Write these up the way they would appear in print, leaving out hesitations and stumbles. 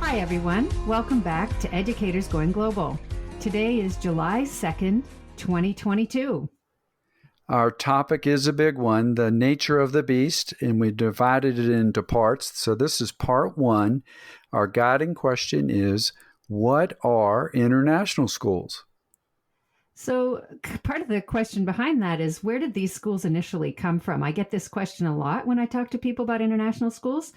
Hi, everyone. Welcome back to Educators Going Global. Today is July 2nd, 2022. Our topic is a big one, the nature of the beast, and we divided it into parts. So this is part one. Our guiding question is, what are international schools? So part of the question behind that is, where did these schools initially come from? I get this question a lot when I talk to people about international schools.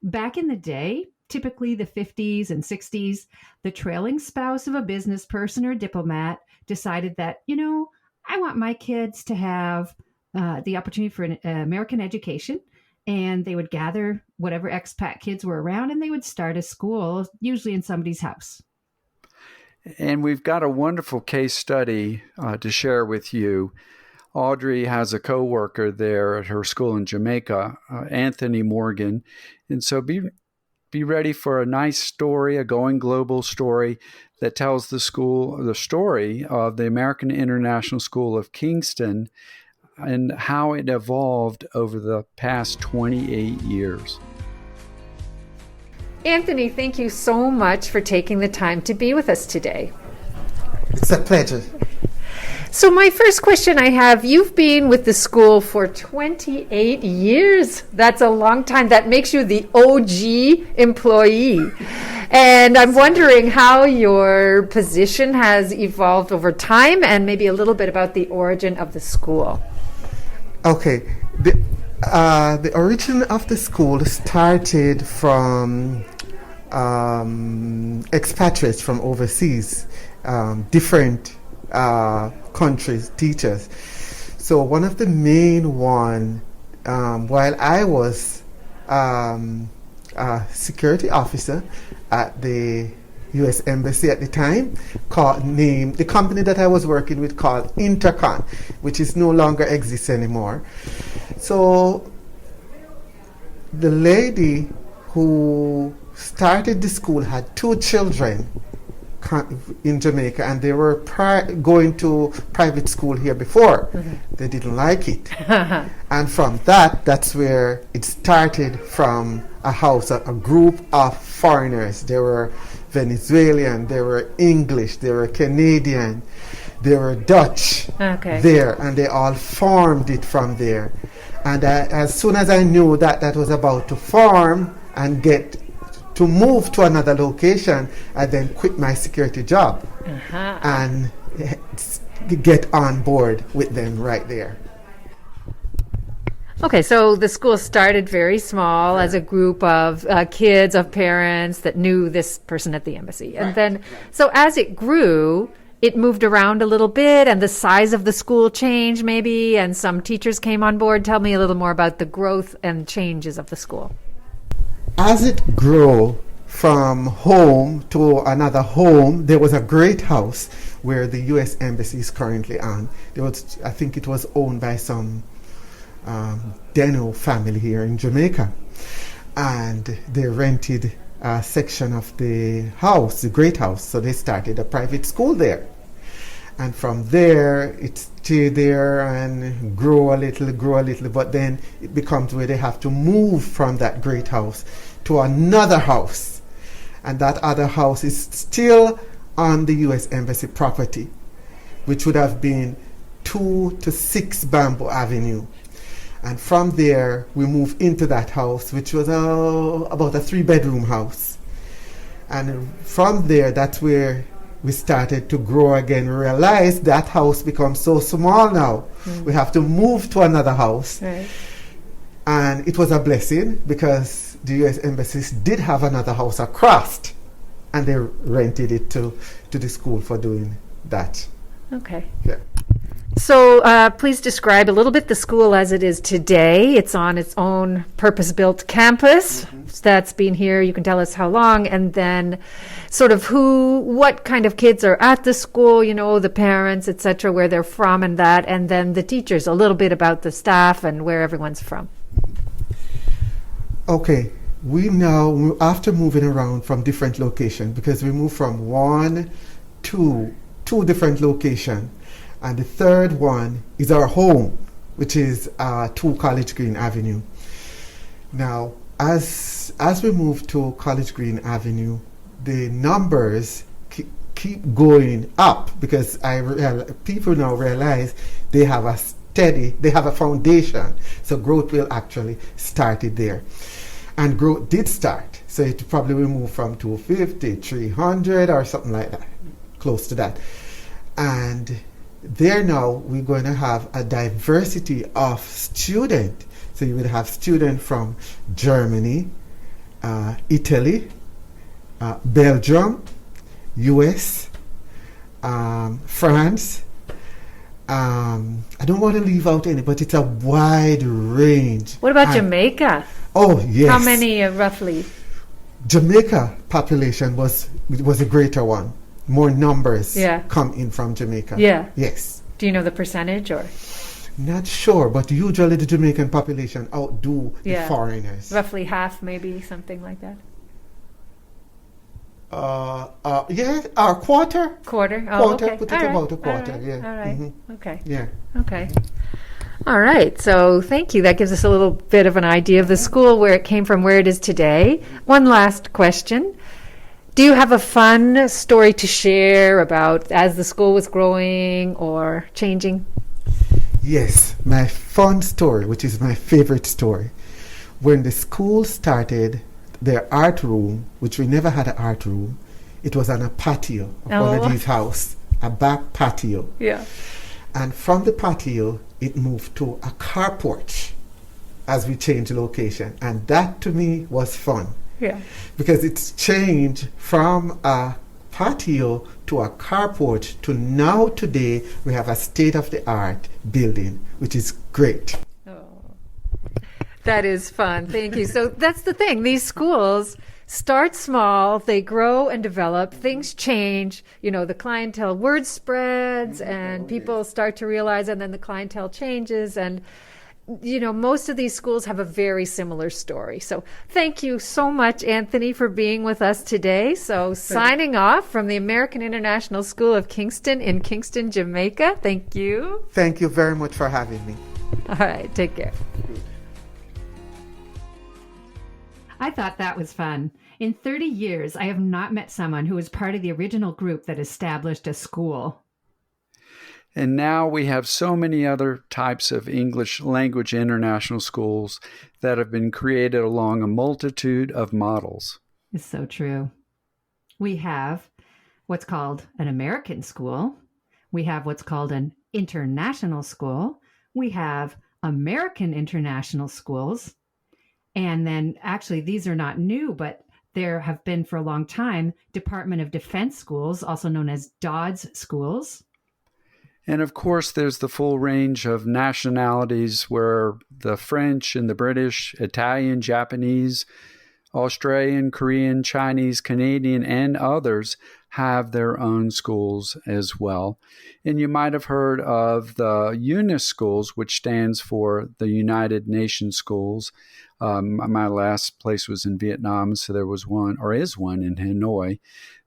Back in the day, typically the 50s and 60s, the trailing spouse of a business person or diplomat decided that, I want my kids to have the opportunity for an American education. And they would gather whatever expat kids were around and they would start a school, usually in somebody's house. And we've got a wonderful case study to share with you. Audrey has a coworker there at her school in Jamaica, Anthony Morgan. And so be ready for a nice story, a going global story that tells the story of the American International School of Kingston and how it evolved over the past 28 years. Anthony, thank you so much for taking the time to be with us today. It's a pleasure. So my first question I have, you've been with the school for 28 years. That's a long time. That makes you the OG employee. And I'm wondering how your position has evolved over time and maybe a little bit about the origin of the school. Okay. The origin of the school started from expatriates from overseas, different countries, teachers. So one of the main one, while I was a security officer at the U.S. Embassy at the time, the company that I was working with called Intercon, which is no longer exists anymore. So the lady who started the school had two children in Jamaica, and they were going to private school here before. Mm-hmm. They didn't like it. And from that's where it started, from a house, a group of foreigners. They were Venezuelan, they were English, they were Canadian, they were Dutch there, and they all formed it from there. And as soon as I knew that was about to form and get to move to another location, I then quit my security job and get on board with them right there. Okay, so the school started very small as a group of kids, of parents that knew this person at the embassy. And then, so as it grew, it moved around a little bit and the size of the school changed maybe, and some teachers came on board. Tell me a little more about the growth and changes of the school. As it grew from home to another home, there was a great house where the U.S. Embassy is currently on. I think it was owned by some Deno family here in Jamaica, and they rented a section of the house, the great house, so they started a private school there. And from there it stayed there and grow a little, but then it becomes where they have to move from that great house to another house, and that other house is still on the U.S. Embassy property, which would have been 2 to 6 Bamboo Avenue. And from there, we moved into that house, which was about a 3-bedroom house. And from there, that's where we started to grow again. We realized that house becomes so small now. We have to move to another house. Right. And it was a blessing because the U.S. Embassy did have another house across, and they rented it to the school for doing that. Okay. Yeah. So please describe a little bit the school as it is today. It's on its own purpose-built campus that's been here. You can tell us how long, and then sort of what kind of kids are at the school, the parents, etc., where they're from and that, and then the teachers, a little bit about the staff and where everyone's from. Okay. We now, after moving around from different locations, because we moved from 1 to 2 different locations, and the third one is our home, which is 2 College Green Avenue. Now, as we move to College Green Avenue, the numbers keep going up because people now realize they have a foundation. So growth will actually start it there. And growth did start. So it probably will move from 250, 300 or something like that, close to that. And there now we're going to have a diversity of students. So you would have students from Germany, Italy, Belgium, US, France. I don't want to leave out any, but it's a wide range. What about Jamaica? Oh, yes. How many roughly? Jamaica population was a greater one. More numbers come in from Jamaica. Yeah. Yes. Do you know the percentage or? Not sure, but usually the Jamaican population outdo the foreigners. Roughly half, maybe, something like that. Our quarter. Quarter. Oh, quarter. Okay. Put it about a quarter. All right. Yeah. All right. Mm-hmm. Okay. Yeah. Okay. All right. So thank you. That gives us a little bit of an idea of the school, where it came from, where it is today. One last question. Do you have a fun story to share about as the school was growing or changing? Yes. My fun story, which is my favorite story. When the school started their art room, which we never had an art room, it was on a patio of one of these houses, a back patio. Yeah. And from the patio, it moved to a carport as we changed location. And that to me was fun. Yeah. Because it's changed from a patio to a carport to now today we have a state-of-the-art building, which is great. That is fun. Thank you. So that's the thing. These schools start small, they grow and develop, things change, the clientele, word spreads, and people start to realize, and then the clientele changes. And, most of these schools have a very similar story. So thank you so much, Anthony, for being with us today. So signing off from the American International School of Kingston in Kingston, Jamaica. Thank you. Thank you very much for having me. All right. Take care. I thought that was fun. In 30 years, I have not met someone who was part of the original group that established a school. And now we have so many other types of English language international schools that have been created along a multitude of models. It's so true. We have what's called an American school. We have what's called an international school. We have American international schools. And then actually, these are not new, but there have been for a long time Department of Defense schools, also known as DODS schools. And of course, there's the full range of nationalities where the French and the British, Italian, Japanese, Australian, Korean, Chinese, Canadian, and others have their own schools as well. And you might have heard of the UNIS schools, which stands for the United Nations Schools. My last place was in Vietnam, so there was one, or is one, in Hanoi.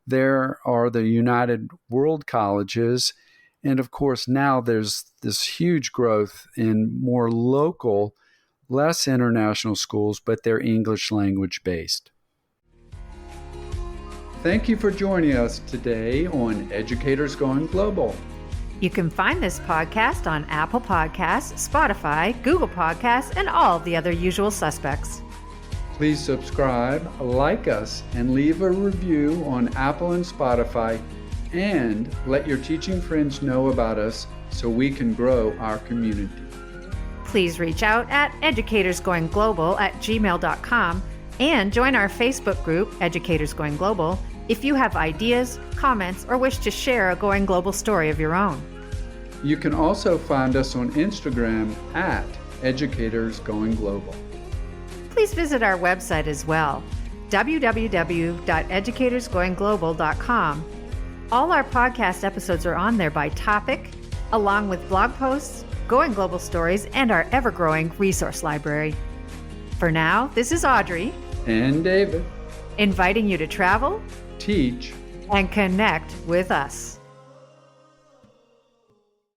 There are the United World Colleges. And of course, now there's this huge growth in more local, less international schools, but they're English language based. Thank you for joining us today on Educators Going Global. You can find this podcast on Apple Podcasts, Spotify, Google Podcasts, and all the other usual suspects. Please subscribe, like us, and leave a review on Apple and Spotify, and let your teaching friends know about us so we can grow our community. Please reach out at educatorsgoingglobal@gmail.com and join our Facebook group, Educators Going Global, if you have ideas, comments, or wish to share a Going Global story of your own. You can also find us on Instagram at Educators Going Global. Please visit our website as well, www.educatorsgoingglobal.com. All our podcast episodes are on there by topic, along with blog posts, Going Global stories, and our ever-growing resource library. For now, this is Audrey and David, inviting you to travel, teach, and connect with us.